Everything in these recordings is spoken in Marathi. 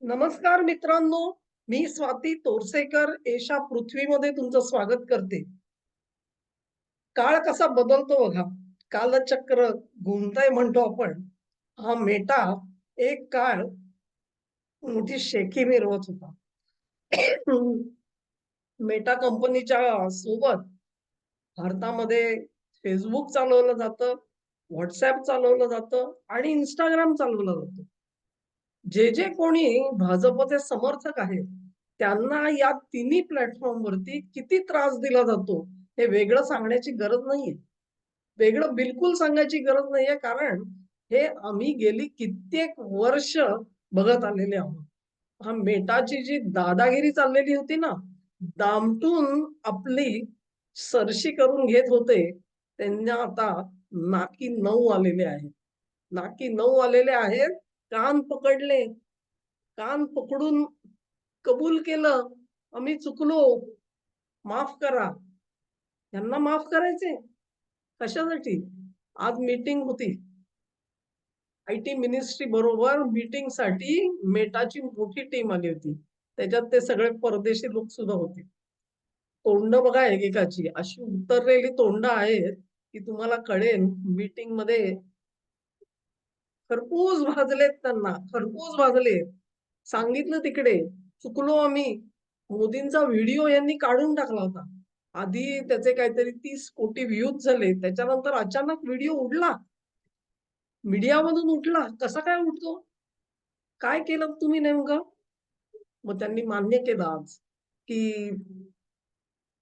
नमस्कार मित्रांनो, मी स्वाती तोरसेकर एशा पृथ्वीमध्ये तुमचं स्वागत करते. काळ कसा बदलतो बघा. कालचक्र घुमतंय म्हणतो आपण. हा मेटा एक काळ मोठी शेती मिरवत होता. मेटा कंपनीच्या सोबत भारतामध्ये फेसबुक चालवलं जातं, व्हॉट्सअप चालवलं जातं आणि Instagram चालवलं जातं. जे कोणी भाजपचे समर्थक आहेत, त्यांना या तिन्ही प्लॅटफॉर्मवरती किती त्रास दिला जातो, हे वेगळं सांगण्याची गरज नाहीये. वेगळं बिलकुल सांगायची गरज नाहीये, कारण हे आम्ही गेली कित्येक वर्ष बघत आलेले आहोत. हा मेटाची जी दादागिरी चाललेली होती ना, दामटून आपली सरशी करून घेत होते, त्यांना आता नाकी 9 आलेले आहेत. नाकी 9 आलेले आहेत. कान पकडले. कान पकडून कबूल केलं, आम्ही चुकलो, माफ करा. यांना माफ करायचे? कशासाठी? आज मीटिंग होती. आय-टी मिनिस्ट्री बरोबर मीटिंगसाठी मेटाची मोठी टीम आली होती. त्याच्यात ते सगळे परदेशी लोक सुद्धा होते. तोंड बघा एकेकाची अशी उतरलेली तोंड आहेत, की तुम्हाला कळेल मीटिंगमध्ये खरपूस भाजलेत त्यांना, खरपूस भाजलेत. सांगितलं तिकडे, चुकलो आम्ही. मोदींचा व्हिडिओ यांनी काढून टाकला होता. आधी त्याचे काहीतरी 30 कोटी व्ह्यूज झाले. त्याच्यानंतर अचानक व्हिडिओ उडला. मीडियामधून उठला. कसा काय उठतो? काय केलं तुम्ही नेमकं? मग त्यांनी मान्य केलं आज, की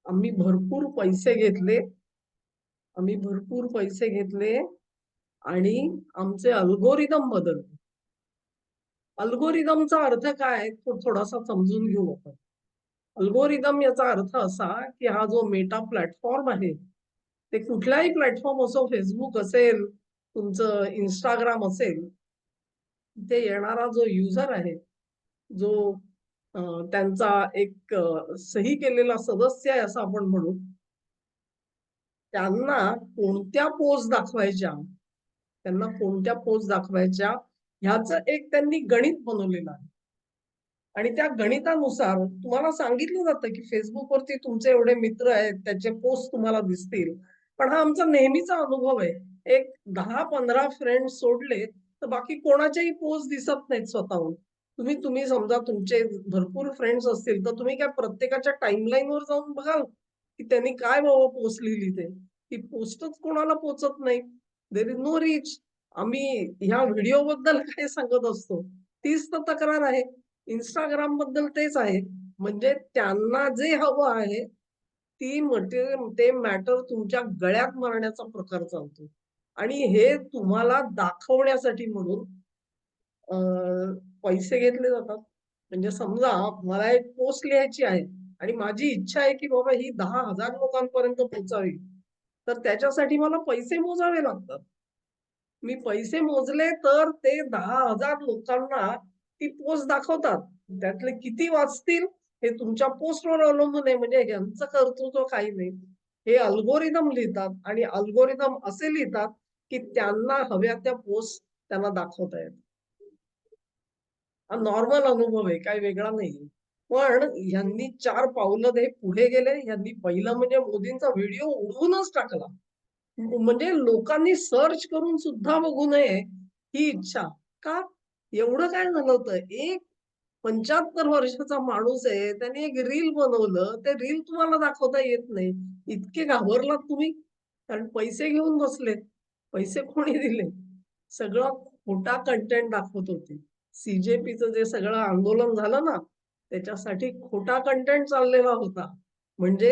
आम्ही भरपूर पैसे घेतले. आम्ही भरपूर पैसे घेतले आणि आमचे अल्गोरिदम बदलले. अल्गोरिदमचा अर्थ काय? तो थोडासा समजून घेऊ आपण. अल्गोरिदम याचा अर्थ असा, की हा जो मेटा प्लॅटफॉर्म आहे, ते कुठलाही प्लॅटफॉर्म असो, Facebook असेल, तुमचं Instagram असेल, तिथे येणारा जो युजर आहे, जो अ, त्यांचा एक सही केलेला सदस्य आहे असं आपण म्हणू. त्यांना कोणत्या पोस्ट दाखवायच्या, त्यांना कोणत्या पोस्ट दाखवायच्या, ह्याचं एक त्यांनी गणित बनवलेलं आहे. आणि त्या गणितानुसार तुम्हाला सांगितलं जातं, की Facebookवरती तुमचे एवढे मित्र आहेत, त्याचे पोस्ट तुम्हाला दिसतील. पण हा आमचा नेहमीचा अनुभव आहे. एक 10-15 फ्रेंड्स सोडले, तर बाकी कोणाच्याही पोस्ट दिसत नाहीत स्वतःहून. तुम्ही समजा तुमचे भरपूर फ्रेंड्स असतील, तर तुम्ही काय प्रत्येकाच्या टाईमलाईनवर जाऊन बघाल, की त्यांनी काय बाबा पोस्ट लिहिली ते. ती पोस्टच कोणाला पोहचत नाही. There is no reach. आम्ही ह्या व्हिडिओबद्दल काय सांगत असतो, तीच तर तक्रार आहे. Instagram बद्दल तेच आहे. म्हणजे त्यांना जे हवं आहे, ती मटेरियल ते मॅटर तुमच्या गळ्यात मारण्याचा प्रकार चालतो. आणि हे तुम्हाला दाखवण्यासाठी म्हणून अ, पैसे घेतले जातात. म्हणजे समजा मला एक पोस्ट लिहायची आहे आणि माझी इच्छा आहे, की बाबा ही 10,000 लोकांपर्यंत पोहोचावी. तर त्याच्यासाठी मला पैसे मोजावे लागतात. मी पैसे मोजले तर ते 10,000 लोकांना ती पोस्ट दाखवतात. त्यातले किती वाचतील हे तुमच्या पोस्टवर अवलंबून आहे. म्हणजे ह्यांचं कर्तृत्व काही नाही. हे अल्गोरिदम लिहितात आणि अल्गोरिदम असे लिहितात, की त्यांना हव्या त्या पोस्ट त्यांना दाखवता येतात. हा नॉर्मल अनुभव आहे, काही वेगळा नाहीये. पण ह्यांनी 4 पावलं ते पुढे गेले. ह्यांनी पहिलं म्हणजे मोदींचा व्हिडिओ उडवूनच टाकला. म्हणजे लोकांनी सर्च करून सुद्धा बघू नये ही इच्छा. का? एवढं काय झालं होतं? एक 75 वर्षाचा माणूस आहे, त्याने एक रील बनवलं. ते रील तुम्हाला दाखवता येत नाही. इतके घाबरलात तुम्ही? कारण पैसे घेऊन बसलेत. पैसे कोणी दिले? सगळं खोटा कंटेंट दाखवत होते. सी-जे-पीचं जे सगळं आंदोलन झालं ना, त्याच्यासाठी खोटा कंटेंट चाललेला होता. म्हणजे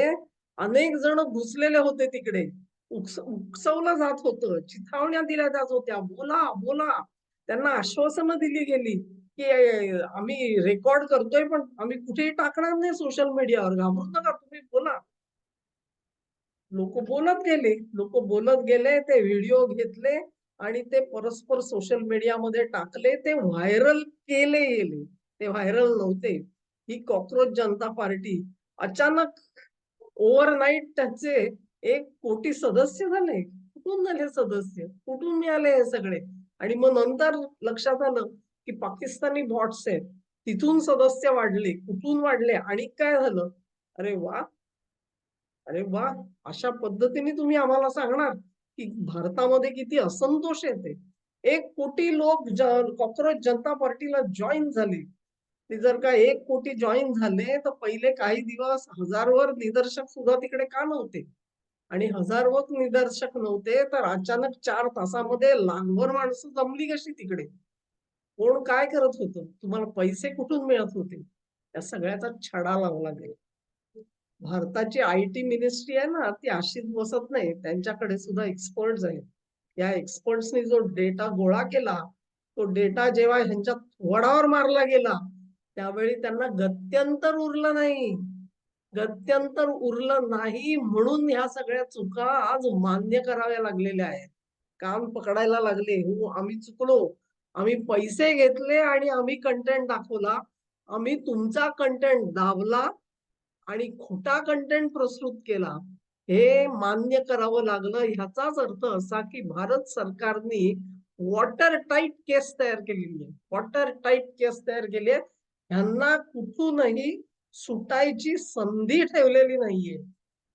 अनेक जण घुसलेले होते तिकडे. उकसवलं जात होतं. चिथावण्या दिल्या जात होत्या. बोला, बोला. त्यांना आश्वासनं दिली गेली, की आम्ही रेकॉर्ड करतोय, पण आम्ही कुठेही टाकणार नाही सोशल मीडियावर. घाबरू नका, तुम्ही बोला. लोकं बोलत गेले. लोकं बोलत गेले. ते व्हिडिओ घेतले आणि ते परस्पर सोशल मीडियामध्ये टाकले. ते व्हायरल केले गेले. ते व्हायरल नव्हते. ही कॉकरोच जनता पार्टी अचानक ओव्हरनाईट त्याचे 1 कोटी सदस्य झाले. कुठून झाले सदस्य? कुठून मिळाले हे सगळे? आणि मग नंतर लक्षात आलं, की पाकिस्तानी बॉट्स आहेत. तिथून सदस्य वाढले, कुठून वाढले आणि काय झालं? अरे वा, अरे वा, अशा पद्धतीने तुम्ही आम्हाला सांगणार की भारतामध्ये किती असंतोष येते. 1 कोटी लोक कॉक्रोच जनता पार्टीला जॉईन झाले. ते जर का 1 कोटी जॉईन झाले तर पहिले काही दिवस हजारवर निदर्शक सुद्धा तिकडे का नव्हते? आणि हजारवर निदर्शक नव्हते तर अचानक 4 तासामध्ये लाखभर माणसं जमली कशी तिकडे? कोण काय करत होतं? तुम्हाला पैसे कुठून मिळत होते? या सगळ्याचा छडा लावला गेला. भारताची आय-टी मिनिस्ट्री आहे ना, ती अशीच बसत नाही. त्यांच्याकडे सुद्धा एक्सपर्ट्स आहेत. या एक्सपर्ट्सनी जो डेटा गोळा केला, तो डेटा जेव्हा ह्यांच्या थोबाडावर मारला गेला, त्यावेळी त्यांना गत्यंतर उरलं नाही. गत्यंतर उरलं नाही म्हणून ह्या सगळ्या चुका आज मान्य कराव्या लागलेल्या आहेत. कान पकडायला लागले. हो, आम्ही चुकलो. आम्ही पैसे घेतले आणि आम्ही कंटेंट दाखवला. आम्ही तुमचा कंटेंट दाबला आणि खोटा कंटेंट प्रस्तुत केला. हे मान्य करावं लागलं. ह्याचाच अर्थ असा की भारत सरकारने वॉटर टाईट केस तयार केलेली आहे. वॉटर टाईट केस तयार केली आहे. ह्यांना कुठूनही सुटायची संधी ठेवलेली नाहीये.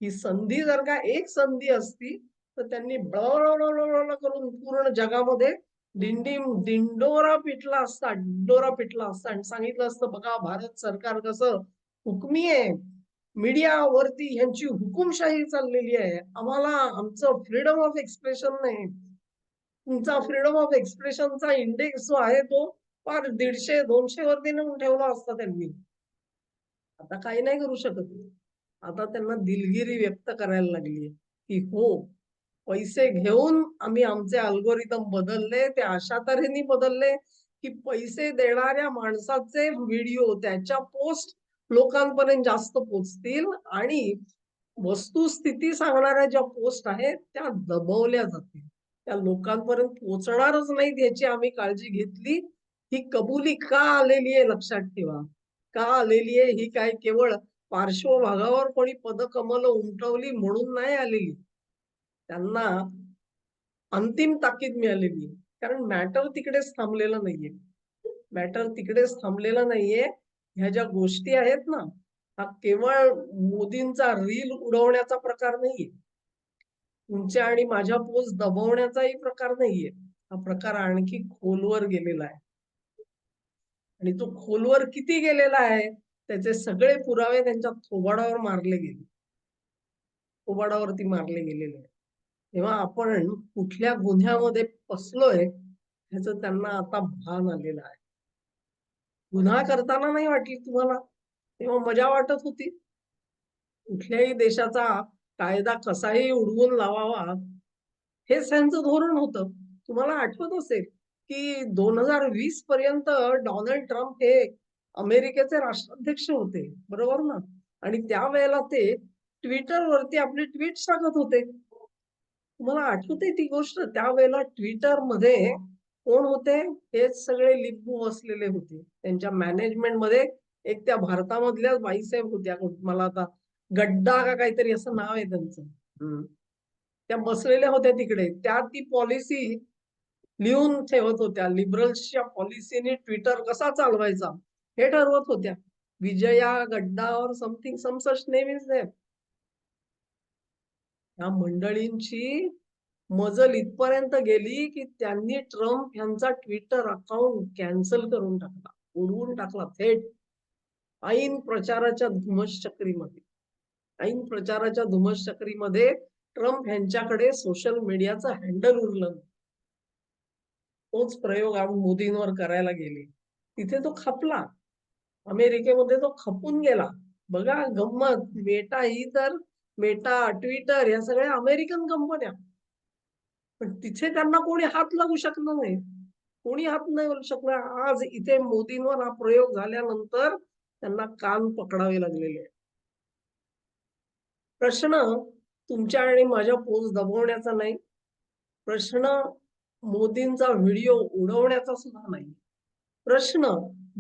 ही संधी जर का एक संधी असती तर त्यांनी बळबळ करून पूर्ण जगामध्ये दिंडोरा पिटला असता, डिंडोरा पिटला असता आणि सांगितलं असतं, बघा भारत सरकार कसं हुकमी आहे. मीडियावरती ह्यांची हुकुमशाही चाललेली आहे. आम्हाला आमचं फ्रीडम ऑफ एक्सप्रेशन नाही. तुमचा फ्रीडम ऑफ एक्सप्रेशनचा इंडेक्स जो आहे तो फार 150-200 वरती नेऊन ठेवला असता त्यांनी. आता काही नाही करू शकत. आता त्यांना दिलगिरी व्यक्त करायला लागली की हो, पैसे घेऊन आम्ही आमचे अल्गोरिदम बदलले. ते अशा तऱ्हेने बदलले की पैसे देणाऱ्या माणसाचे व्हिडिओ, त्याच्या पोस्ट लोकांपर्यंत जास्त पोहोचतील आणि वस्तुस्थिती सांगणाऱ्या ज्या पोस्ट आहेत त्या दबवल्या जातील. त्या लोकांपर्यंत पोहोचणारच नाहीत याची आम्ही काळजी घेतली. ही कबुली का आलेली आहे लक्षात ठेवा. का आलेली आहे ही काय केवळ पार्श्वभागावर कोणी पदकमलं उमटवली म्हणून नाही आलेली. त्यांना अंतिम ताकीद मिळालेली आहे. कारण मॅटर तिकडेच थांबलेला नाहीये. मॅटर तिकडेच थांबलेला नाहीये. ह्या ज्या गोष्टी आहेत ना, हा केवळ मोदींचा रील उडवण्याचा प्रकार नाहीये. तुमच्या आणि माझ्या पोस्ट दबवण्याचाही प्रकार नाहीये. हा प्रकार आणखी खोलवर गेलेला आहे. आणि तो खोलवर किती गेलेला आहे, त्याचे सगळे पुरावे त्यांच्या थोबाडावर मारले गेले. थोबाडावरती मारले गेलेले आहेत. तेव्हा आपण कुठल्या गुन्ह्यामध्ये फसलोय ह्याचं त्यांना आता भान आलेलं आहे. गुन्हा करताना नाही वाटली तुम्हाला, तेव्हा मजा वाटत होती. कुठल्याही देशाचा कायदा कसाही उडवून लावावा हेच त्यांचं धोरण होतं. तुम्हाला आठवत असेल की 2020 पर्यंत डोनाल्ड ट्रम्प हे अमेरिकेचे राष्ट्राध्यक्ष होते, बरोबर ना? आणि त्यावेळेला ते ट्विटरवरती आपले ट्वीट्स टाकत होते. तुम्हाला आठवते ती गोष्ट? त्यावेळेला ट्विटरमध्ये कोण होते? हेच सगळे लिंबू बसलेले होते. त्यांच्या मॅनेजमेंटमध्ये एक त्या भारतामधल्याच बाईसाहेब होत्या. मला आता गड्डा का काहीतरी असं नाव आहे त्यांचं. त्या बसलेल्या होत्या तिकडे. त्या ती पॉलिसी लिहून ठेवत होत्या. लिबरल्सच्या पॉलिसीने ट्विटर कसा चालवायचा हे ठरवत होत्या. विजया गड्डा और something some such name is there. या मंडळींची मजल इथपर्यंत गेली की त्यांनी ट्रम्प यांचा ट्विटर अकाउंट कॅन्सल करून टाकला, उडवून टाकला थेट. ऐन प्रचाराच्या धुमश्चक्रीमध्ये ऐन प्रचाराच्या धुमश्चक्रीमध्ये ट्रम्प यांच्याकडे सोशल मीडियाचं हँडल उरलं. तोच प्रयोग आपण मोदींवर करायला गेले. तिथे तो खपला. अमेरिकेमध्ये तो खपून गेला. बघा गंमत, मेटा ही तर मेटा, ट्विटर या सगळ्या अमेरिकन कंपन्या. पण तिथे त्यांना कोणी हात लागू शकणार नाही. कोणी हात नाही लावू शकणार. आज इथे मोदींवर हा प्रयोग झाल्यानंतर त्यांना कान पकडावे लागलेले आहे. प्रश्न तुमच्या आणि माझ्या पोस्ट दबवण्याचा नाही. प्रश्न मोदींचा व्हिडिओ उडवण्याचा सुद्धा नाही. प्रश्न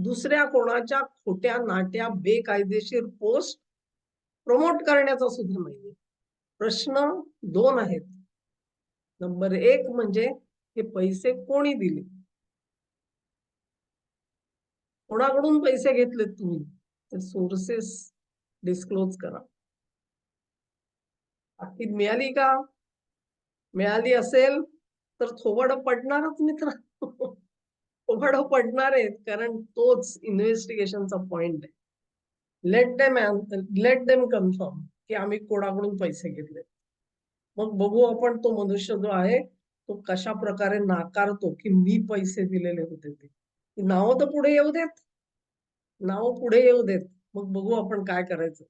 दुसऱ्या कोणाच्या खोट्या नाट्या बेकायदेशीर पोस्ट प्रमोट करण्याचा सुद्धा नाही. प्रश्न 2 आहेत. नंबर 1 म्हणजे हे पैसे कोणी दिले? कोणाकडून पैसे घेतलेत तुम्ही, ते सोर्सेस डिस्क्लोज करा. बाकी मिळाली का? मिळाली असेल तर थोबाडं पडणारच मित्र. थोबाडं पडणार आहेत, कारण तोच इन्व्हेस्टिगेशनचा पॉइंट आहे. लेट देम कन्फर्म की आम्ही कोणाकडून पैसे घेतले. मग बघू आपण तो मनुष्य जो आहे तो कशा प्रकारे नाकारतो की मी पैसे दिलेले होते ते. नावं तर पुढे येऊ देत, नावं पुढे येऊ देत, मग बघू आपण काय करायचं.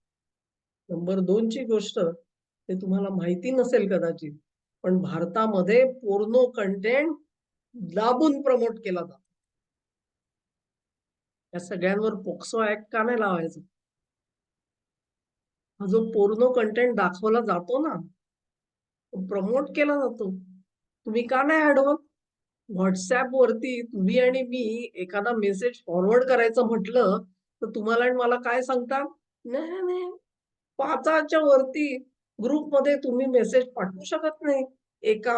नंबर 2 ची गोष्ट, ते तुम्हाला माहिती नसेल कदाचित, पण भारतामध्ये पोर्नो कंटेंट दाबून प्रमोट केला जातो. या सगळ्यांवर पोक्सो ऍक्ट का नाही लावायचं? हा जो पोर्नो कंटेंट दाखवला जातो ना, तो प्रमोट केला जातो. तुम्ही का नाही अडवत? व्हॉट्सअप वरती तुम्ही आणि मी एखादा मेसेज फॉरवर्ड करायचं म्हटलं तर तुम्हाला आणि मला काय सांगता? नाही नाही, 5च्या वरती ग्रुपमध्ये तुम्ही मेसेज पाठवू शकत नाही एका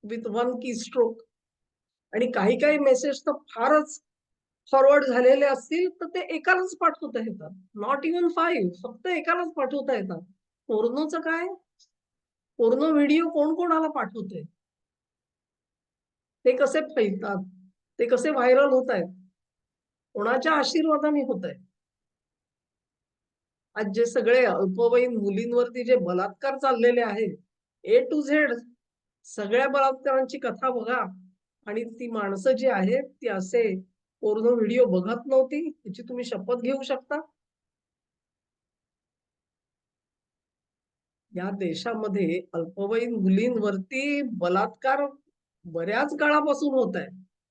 विथ वन की स्ट्रोक. आणि काही काही मेसेज तर फारच फॉरवर्ड झालेले असतील तर ते एकालाच पाठवता येतात. नॉट इव्हन 5, फक्त एकालाच पाठवता येतात. पोर्नोचं काय? पोर्नो व्हिडिओ कोण कोणाला पाठवते? ते कसे फैलतात? ते कसे व्हायरल होत आहेत? कोणाच्या आशीर्वादाने होत आहे? आज जे सगळे अल्पवयीन मुलींवरती जे बलात्कार चाललेले आहेत, ए टू झेड सगळ्या बलात्कारांची कथा बघा. आणि ती माणसं जी आहेत ती असे पोर्नो व्हिडिओ बघत नव्हती, याची तुम्ही शपथ घेऊ शकता? या देशामध्ये अल्पवयीन मुलींवरती बलात्कार बऱ्याच काळापासून होत आहे.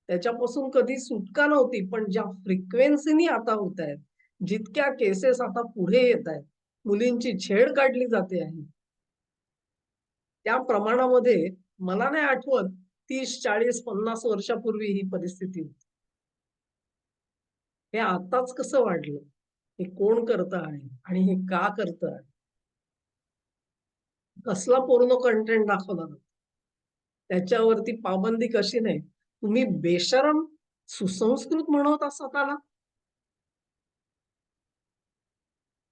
त्याच्यापासून कधी सुटका नव्हती, पण ज्या फ्रिक्वेन्सीनी आता होत आहेत, जितक्या केसेस आता पुढे येत आहेत, मुलींची छेड काढली जाते आहे, त्या प्रमाणामध्ये मला नाही आठवत 30, 40, 50 वर्षापूर्वी ही परिस्थिती होती. हे आताच कसं वाढलं? हे कोण करत आहे आणि हे का करत आहे? कसला पोर्नो कंटेंट दाखवला जातो? त्याच्यावरती पाबंदी कशी नाही? तुम्ही बेशरम सुसंस्कृत म्हणवता स्वतःला.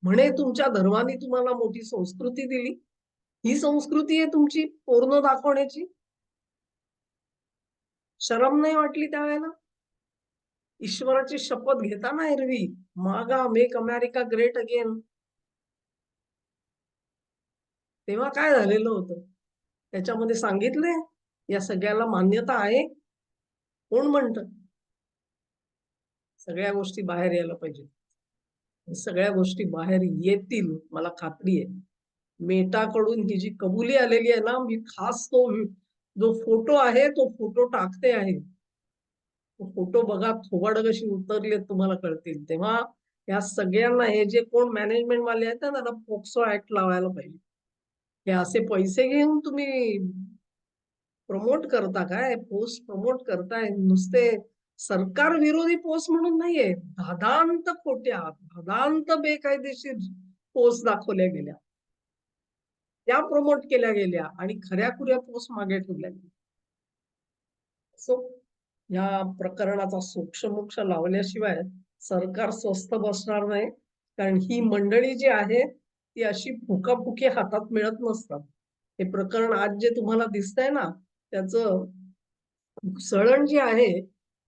म्हणे तुमच्या धर्माने तुम्हाला मोठी संस्कृती दिली. ही संस्कृती आहे तुमची पोर्नो दाखवण्याची? शरम नाही वाटली त्यावेळेला? ईश्वराची शपथ घेताना एरवी मागा मेक अमेरिका ग्रेट अगेन, तेव्हा काय झालेलं होतं? त्याच्यामध्ये सांगितले या सगळ्याला मान्यता आहे? कोण म्हणतं? सगळ्या गोष्टी बाहेर यायला पाहिजे. सगळ्या गोष्टी बाहेर येतील, मला खात्री आहे. मेटाकडून ही जी कबुली आलेली आहे ना, मी खास तो जो फोटो आहे तो फोटो टाकते आहे. तो फोटो बघा, थोबाड कशी उतरली तुम्हाला कळतील. तेव्हा या सगळ्यांना, हे जे कोण मॅनेजमेंट वाले आहेत ना, त्यांना पोक्सो ऍक्ट लावायला पाहिजे. हे असे पैसे घेऊन तुम्ही प्रमोट करता काय? पोस्ट प्रमोट करताय नुसते सरकार विरोधी पोस्ट म्हणून नाहीये, धादांत खोट्या, धादांत बेकायदेशीर पोस्ट दाखवल्या गेल्या, त्या प्रमोट केल्या गेल्या आणि खऱ्याखुऱ्या पोस्ट मागे ठेवल्या गेल्या. सो या प्रकरणाचा सोक्षमोक्ष लावल्याशिवाय सरकार स्वस्थ बसणार नाही. कारण ही मंडळी जी आहे ती अशी फुकाफुकी हातात मिळत नसतात. हे प्रकरण आज जे तुम्हाला दिसतंय ना, त्याचं सळण जी आहे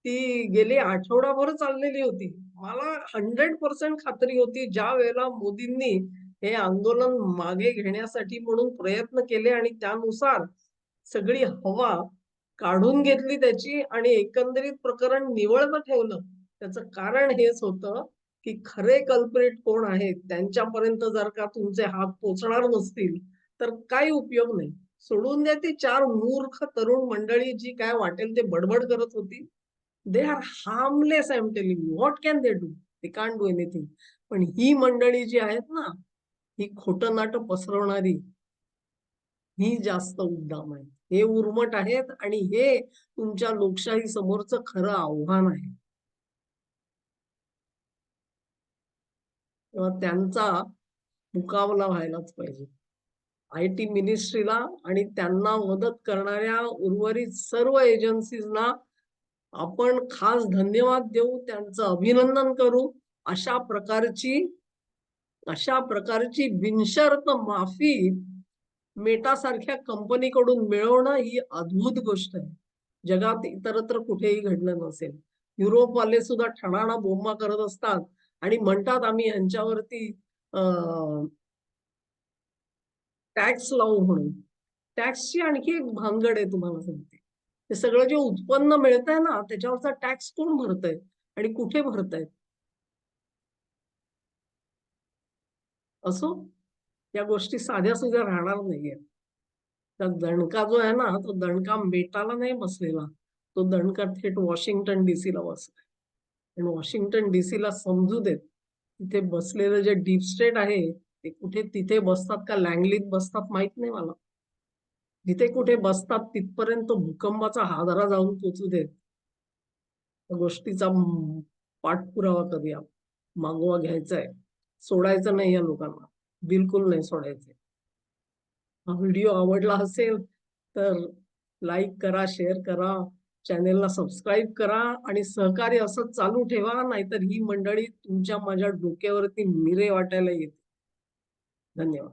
ती गेली आठवडाभर चाललेली होती. मला 100% खात्री होती, ज्या वेळेला मोदींनी हे आंदोलन मागे घेण्यासाठी म्हणून प्रयत्न केले आणि त्यानुसार सगळी हवा काढून घेतली त्याची आणि एकंदरीत प्रकरण निवळलं ठेवलं, त्याचं कारण हेच होतं की खरे कल्प्रिट कोण आहेत त्यांच्यापर्यंत जर का तुमचे हात पोचणार नसतील तर काही उपयोग नाही. सोडून द्या ती 4 मूर्ख तरुण मंडळी जी काय वाटेल ते बडबड करत होती. They are harmless, I am telling you. What can they do? They can't do anything. पण ही मंडळी जी आहेत ना, ही खोटं नाटं पसरवणारी, ही जास्त उद्दाम आहे. हे उर्मट आहेत आणि हे तुमच्या लोकशाही समोरचं खरं आव्हान आहे. तेव्हा त्यांचा मुकाबला व्हायलाच पाहिजे. आयटी मिनिस्ट्रीला आणि त्यांना मदत करणाऱ्या उर्वरित सर्व एजन्सीजना आपण खास धन्यवाद देऊ, त्यांचं अभिनंदन करू. अशा प्रकारची बिनशर्त माफी मेटा सारख्या कंपनीकडून मिळवणं ही अद्भुत गोष्ट आहे. जगात इतरत्र कुठेही घडलं नसेल. युरोपवाले सुद्धा ठणाणा बोंबा करत असतात आणि म्हणतात आम्ही ह्यांच्यावरती टॅक्स लावू म्हणून. टॅक्सची आणखी एक भानगड आहे तुम्हाला सांगते. ते सगळं जे उत्पन्न मिळतंय ना, त्याच्यावरचा टॅक्स कोण भरतंय आणि कुठे भरतायत? असो, या गोष्टी साध्या-सुध्या राहणार नाहीयेत. तर दणका जो आहे ना, तो दणका मेटाला नाही बसलेला. तो दणका थेट वॉशिंग्टन डीसीला बसलाय. आणि वॉशिंग्टन डीसीला समजू देत. तिथे बसलेलं जे डीप स्टेट आहे, ते कुठे तिथे बसतात का लँगलीत बसतात माहित नाही मला. जिथे कुठे बसतात तिथपर्यंत भूकंपाचा हादरा जाऊन पोहोचू देत. त्या गोष्टीचा पाठपुरावा करूया. मागोवा घ्यायचा आहे. सोडायचं नाही या लोकांना. बिलकुल नाही सोडायचं. हा व्हिडिओ आवडला असेल तर लाईक करा, शेअर करा, चॅनेलला सबस्क्राईब करा आणि सहकार्य असं चालू ठेवा, नाहीतर ही मंडळी तुमच्या माझ्या डोक्यावरती मिरे वाटायला येते. धन्यवाद.